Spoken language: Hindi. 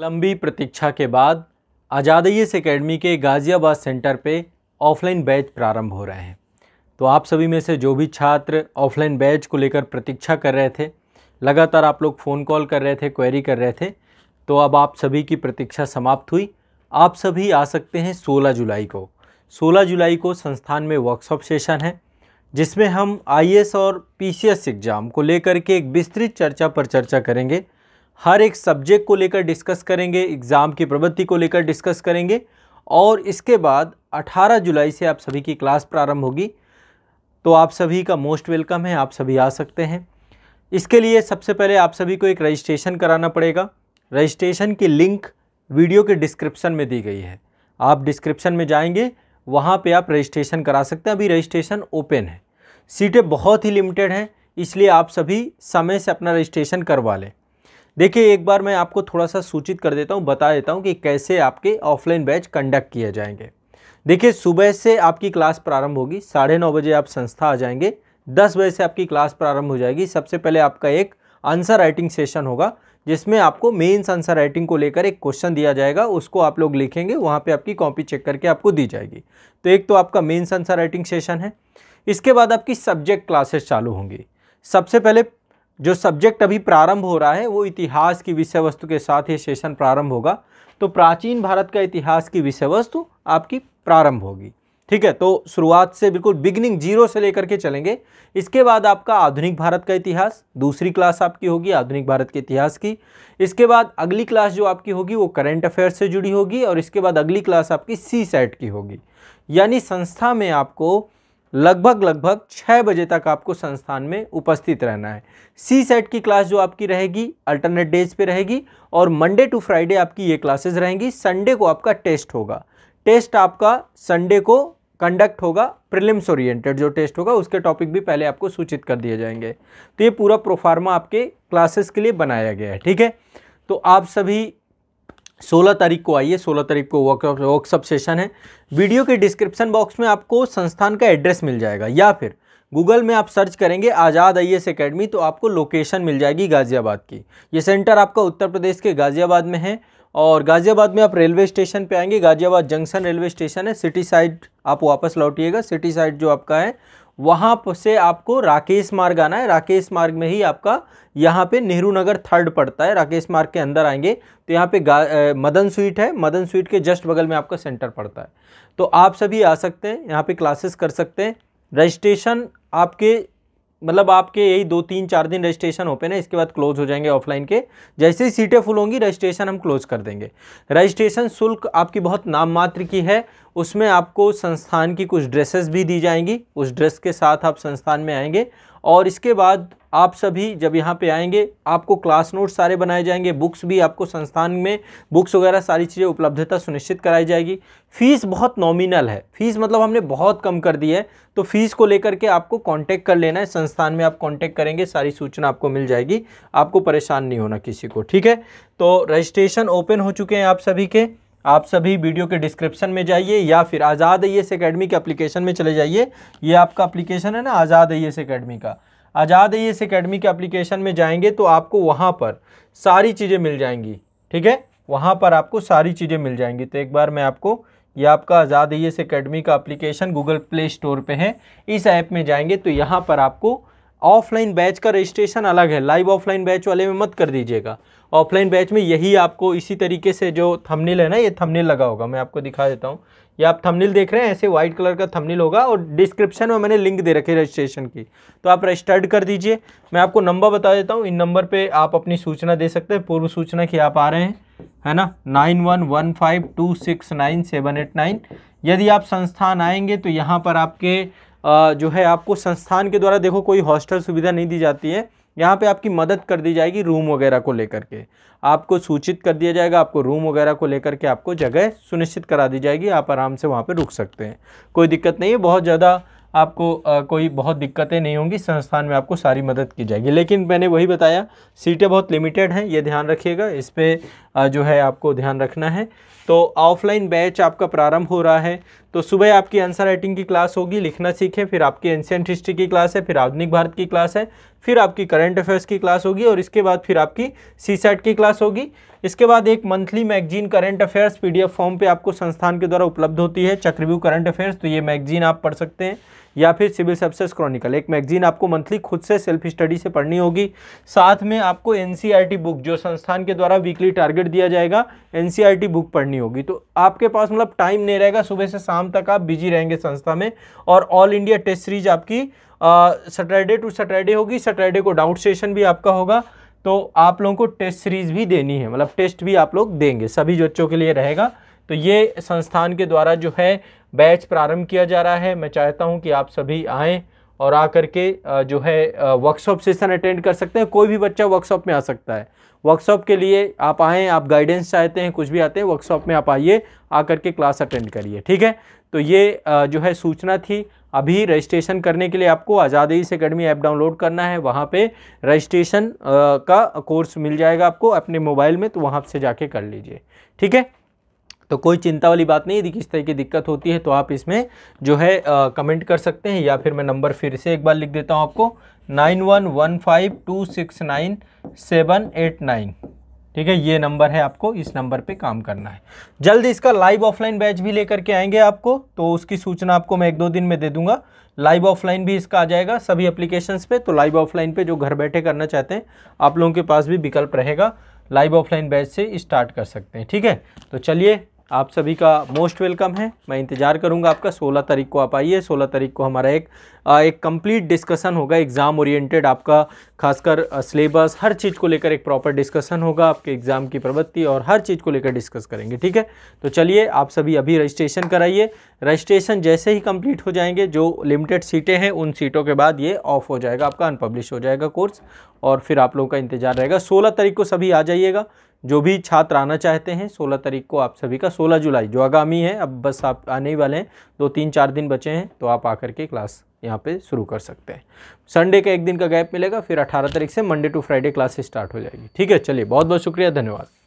लंबी प्रतीक्षा के बाद आज़ाद आईएएस एकेडमी के गाज़ियाबाद सेंटर पे ऑफलाइन बैच प्रारंभ हो रहे हैं। तो आप सभी में से जो भी छात्र ऑफलाइन बैच को लेकर प्रतीक्षा कर रहे थे, लगातार आप लोग फ़ोन कॉल कर रहे थे, क्वेरी कर रहे थे, तो अब आप सभी की प्रतीक्षा समाप्त हुई। आप सभी आ सकते हैं 16 जुलाई को। 16 जुलाई को संस्थान में वर्कशॉप सेशन है, जिसमें हम आईएएस और पीसीएस एग्ज़ाम को लेकर के एक विस्तृत चर्चा पर चर्चा करेंगे। हर एक सब्जेक्ट को लेकर डिस्कस करेंगे, एग्ज़ाम की प्रवृत्ति को लेकर डिस्कस करेंगे और इसके बाद 18 जुलाई से आप सभी की क्लास प्रारंभ होगी। तो आप सभी का मोस्ट वेलकम है, आप सभी आ सकते हैं। इसके लिए सबसे पहले आप सभी को एक रजिस्ट्रेशन कराना पड़ेगा। रजिस्ट्रेशन की लिंक वीडियो के डिस्क्रिप्शन में दी गई है। आप डिस्क्रिप्शन में जाएंगे, वहाँ पे आप रजिस्ट्रेशन करा सकते हैं। अभी रजिस्ट्रेशन ओपन है, सीटें बहुत ही लिमिटेड हैं, इसलिए आप सभी समय से अपना रजिस्ट्रेशन करवा लें। देखिए, एक बार मैं आपको थोड़ा सा सूचित कर देता हूँ, बता देता हूँ कि कैसे आपके ऑफलाइन बैच कंडक्ट किए जाएंगे। देखिए, सुबह से आपकी क्लास प्रारंभ होगी, 9:30 बजे आप संस्था आ जाएंगे, 10 बजे से आपकी क्लास प्रारंभ हो जाएगी। सबसे पहले आपका एक आंसर राइटिंग सेशन होगा, जिसमें आपको मेंस आंसर राइटिंग को लेकर एक क्वेश्चन दिया जाएगा, उसको आप लोग लिखेंगे, वहाँ पे आपकी कॉपी चेक करके आपको दी जाएगी। तो एक तो आपका मेंस आंसर राइटिंग सेशन है। इसके बाद आपकी सब्जेक्ट क्लासेस चालू होंगी। सबसे पहले जो सब्जेक्ट अभी प्रारंभ हो रहा है वो इतिहास की विषय वस्तु के साथ ये सेशन प्रारंभ होगा। तो प्राचीन भारत का इतिहास की विषय वस्तु आपकी प्रारंभ होगी, ठीक है। तो शुरुआत से बिल्कुल बिगिनिंग 0 से लेकर के चलेंगे। इसके बाद आपका आधुनिक भारत का इतिहास, दूसरी क्लास आपकी होगी आधुनिक भारत के इतिहास की। इसके बाद अगली क्लास जो आपकी होगी वो करंट अफेयर्स से जुड़ी होगी और इसके बाद अगली क्लास आपकी CSAT की होगी। यानी संस्था में आपको लगभग 6 बजे तक आपको संस्थान में उपस्थित रहना है। CSAT की क्लास जो आपकी रहेगी अल्टरनेट डेज पे रहेगी और मंडे टू फ्राइडे आपकी ये क्लासेस रहेंगी। संडे को आपका टेस्ट होगा। टेस्ट आपका संडे को कंडक्ट होगा, प्रीलिम्स ओरिएंटेड जो टेस्ट होगा उसके टॉपिक भी पहले आपको सूचित कर दिए जाएंगे। तो ये पूरा प्रोफार्मा आपके क्लासेस के लिए बनाया गया है, ठीक है। तो आप सभी 16 तारीख को आइए। 16 तारीख को वर्कशॉप सेशन है। वीडियो के डिस्क्रिप्शन बॉक्स में आपको संस्थान का एड्रेस मिल जाएगा, या फिर गूगल में आप सर्च करेंगे आज़ाद आईएएस एकेडमी तो आपको लोकेशन मिल जाएगी गाज़ियाबाद की। ये सेंटर आपका उत्तर प्रदेश के गाज़ियाबाद में है और गाज़ियाबाद में आप रेलवे स्टेशन पे आएंगे। गाज़ियाबाद जंक्शन रेलवे स्टेशन है। सिटी साइड आप वापस लौटिएगा। सिटी साइड जो आपका है वहाँ से आपको राकेश मार्ग आना है। राकेश मार्ग में ही आपका यहाँ पे नेहरू नगर 3rd पड़ता है। राकेश मार्ग के अंदर आएंगे तो यहाँ पे मदन स्वीट है। मदन स्वीट के जस्ट बगल में आपका सेंटर पड़ता है। तो आप सभी आ सकते हैं, यहाँ पे क्लासेस कर सकते हैं। रजिस्ट्रेशन आपके आपके यही 2-3-4 दिन रजिस्ट्रेशन ओपन है, इसके बाद क्लोज हो जाएंगे ऑफलाइन के। जैसे ही सीटें फुल होंगी रजिस्ट्रेशन हम क्लोज कर देंगे। रजिस्ट्रेशन शुल्क आपकी बहुत नाम मात्र की है। उसमें आपको संस्थान की कुछ ड्रेसेस भी दी जाएंगी, उस ड्रेस के साथ आप संस्थान में आएंगे और इसके बाद आप सभी जब यहाँ पे आएंगे आपको क्लास नोट सारे बनाए जाएंगे। बुक्स भी आपको संस्थान में बुक्स वगैरह सारी चीज़ें उपलब्धता सुनिश्चित कराई जाएगी। फ़ीस बहुत नॉमिनल है, फ़ीस हमने बहुत कम कर दी है। तो फीस को लेकर के आपको कांटेक्ट कर लेना है। संस्थान में आप कांटेक्ट करेंगे, सारी सूचना आपको मिल जाएगी, आपको परेशान नहीं होना किसी को, ठीक है। तो रजिस्ट्रेशन ओपन हो चुके हैं आप सभी के। आप सभी वीडियो के डिस्क्रिप्शन में जाइए या फिर आज़ाद आईएएस एकेडमी के एप्लीकेशन में चले जाइए। ये आपका एप्लीकेशन है ना आज़ाद आईएएस एकेडमी का। आज़ाद आईएएस एकेडमी के एप्लीकेशन में जाएंगे तो आपको वहाँ पर सारी चीज़ें मिल जाएंगी, ठीक है। वहाँ पर आपको सारी चीज़ें मिल जाएंगी। तो एक बार मैं आपको, ये आपका आज़ाद आईएएस एकेडमी का एप्लीकेशन गूगल प्ले स्टोर पे है। इस ऐप में जाएंगे तो यहाँ पर आपको ऑफलाइन बैच का रजिस्ट्रेशन अलग है। लाइव ऑफलाइन बैच वाले में मत कर दीजिएगा। ऑफलाइन बैच में यही आपको इसी तरीके से जो थंबनेल है ना, ये थंबनेल लगा होगा, मैं आपको दिखा देता हूँ। ये आप थंबनेल देख रहे हैं, ऐसे वाइट कलर का थंबनेल होगा और डिस्क्रिप्शन में मैंने लिंक दे रखे रजिस्ट्रेशन की, तो आप रजिस्टर्ड कर दीजिए। मैं आपको नंबर बता देता हूँ, इन नंबर पे आप अपनी सूचना दे सकते हैं। पूर्व सूचना की आप आ रहे हैं, है ना, 9115269789। यदि आप संस्थान आएंगे तो यहाँ पर आपके जो है आपको संस्थान के द्वारा देखो कोई हॉस्टल सुविधा नहीं दी जाती है। यहाँ पे आपकी मदद कर दी जाएगी रूम वगैरह को लेकर के, आपको सूचित कर दिया जाएगा। आपको रूम वगैरह को लेकर के आपको जगह सुनिश्चित करा दी जाएगी, आप आराम से वहाँ पे रुक सकते हैं, कोई दिक्कत नहीं है। बहुत ज़्यादा आपको कोई बहुत दिक्कतें नहीं होंगी, संस्थान में आपको सारी मदद की जाएगी। लेकिन मैंने वही बताया सीटें बहुत लिमिटेड हैं, ये ध्यान रखिएगा, इस पर जो है आपको ध्यान रखना है। तो ऑफलाइन बैच आपका प्रारंभ हो रहा है। तो सुबह आपकी आंसर राइटिंग की क्लास होगी, लिखना सीखें, फिर आपकी एंशिएंट हिस्ट्री की क्लास है, फिर आधुनिक भारत की क्लास है, फिर आपकी करंट अफेयर्स की क्लास होगी और इसके बाद फिर आपकी सीसैट की क्लास होगी। इसके बाद एक monthly magazine current affairs PDF form पे आपको संस्थान के द्वारा उपलब्ध होती है, चक्रव्यूह करंट अफेयर्स। तो ये मैगजीन आप पढ़ सकते हैं, या फिर सिविल सर्विसेज क्रॉनिकल, एक मैगजीन आपको मंथली खुद से सेल्फ स्टडी से पढ़नी होगी। साथ में आपको एनसीईआरटी बुक, जो संस्थान के द्वारा वीकली टारगेट दिया जाएगा, एनसीईआरटी बुक पढ़नी होगी। तो आपके पास मतलब टाइम नहीं रहेगा, सुबह से शाम तक आप बिजी रहेंगे संस्था में। और ऑल इंडिया टेस्ट सीरीज आपकी सैटरडे टू सैटरडे होगी, सैटरडे को डाउट सेशन भी आपका होगा। तो आप लोगों को टेस्ट सीरीज भी देनी है, मतलब टेस्ट भी आप लोग देंगे, सभी बच्चों के लिए रहेगा। तो ये संस्थान के द्वारा जो है बैच प्रारंभ किया जा रहा है। मैं चाहता हूं कि आप सभी आएँ और आकर के जो है वर्कशॉप सेशन अटेंड कर सकते हैं। कोई भी बच्चा वर्कशॉप में आ सकता है। वर्कशॉप के लिए आप आएँ, आप गाइडेंस चाहते हैं, कुछ भी आते हैं, वर्कशॉप में आप आइए, आकर के क्लास अटेंड करिए, ठीक है। तो ये जो है सूचना थी। अभी रजिस्ट्रेशन करने के लिए आपको आज़ाद एईस एकेडमी ऐप डाउनलोड करना है, वहाँ पे रजिस्ट्रेशन का कोर्स मिल जाएगा आपको अपने मोबाइल में, तो वहाँ से जाके कर लीजिए, ठीक है। तो कोई चिंता वाली बात नहीं, यदि किस तरह की दिक्कत होती है तो आप इसमें जो है कमेंट कर सकते हैं, या फिर मैं नंबर फिर से एक बार लिख देता हूँ आपको, 9115269789, ठीक है। ये नंबर है, आपको इस नंबर पे काम करना है। जल्द इसका लाइव ऑफलाइन बैच भी लेकर के आएंगे आपको, तो उसकी सूचना आपको मैं 1-2 दिन में दे दूंगा। लाइव ऑफलाइन भी इसका आ जाएगा सभी एप्लीकेशंस पे। तो लाइव ऑफलाइन पे जो घर बैठे करना चाहते हैं, आप लोगों के पास भी विकल्प रहेगा, लाइव ऑफलाइन बैच से स्टार्ट कर सकते हैं, ठीक है। तो चलिए, आप सभी का मोस्ट वेलकम है, मैं इंतज़ार करूंगा आपका। 16 तारीख को आप आइए। 16 तारीख को हमारा एक कंप्लीट डिस्कशन होगा, एग्ज़ाम ओरिएंटेड, आपका खासकर सिलेबस, हर चीज़ को लेकर एक प्रॉपर डिस्कशन होगा, आपके एग्ज़ाम की प्रवृत्ति और हर चीज़ को लेकर डिस्कस करेंगे, ठीक है। तो चलिए, आप सभी अभी रजिस्ट्रेशन कराइए। रजिस्ट्रेशन जैसे ही कंप्लीट हो जाएंगे, जो लिमिटेड सीटें हैं, उन सीटों के बाद ये ऑफ हो जाएगा, आपका अनपब्लिश हो जाएगा कोर्स, और फिर आप लोगों का इंतज़ार रहेगा। 16 तारीख को सभी आ जाइएगा, जो भी छात्र आना चाहते हैं। 16 तारीख को आप सभी का, 16 जुलाई जो आगामी है, अब बस आप आने ही वाले हैं, 2-3-4 दिन बचे हैं, तो आप आकर के क्लास यहाँ पे शुरू कर सकते हैं। संडे का एक दिन का गैप मिलेगा, फिर 18 तारीख से Monday to Friday class start हो जाएगी, ठीक है। चलिए, बहुत बहुत शुक्रिया, धन्यवाद।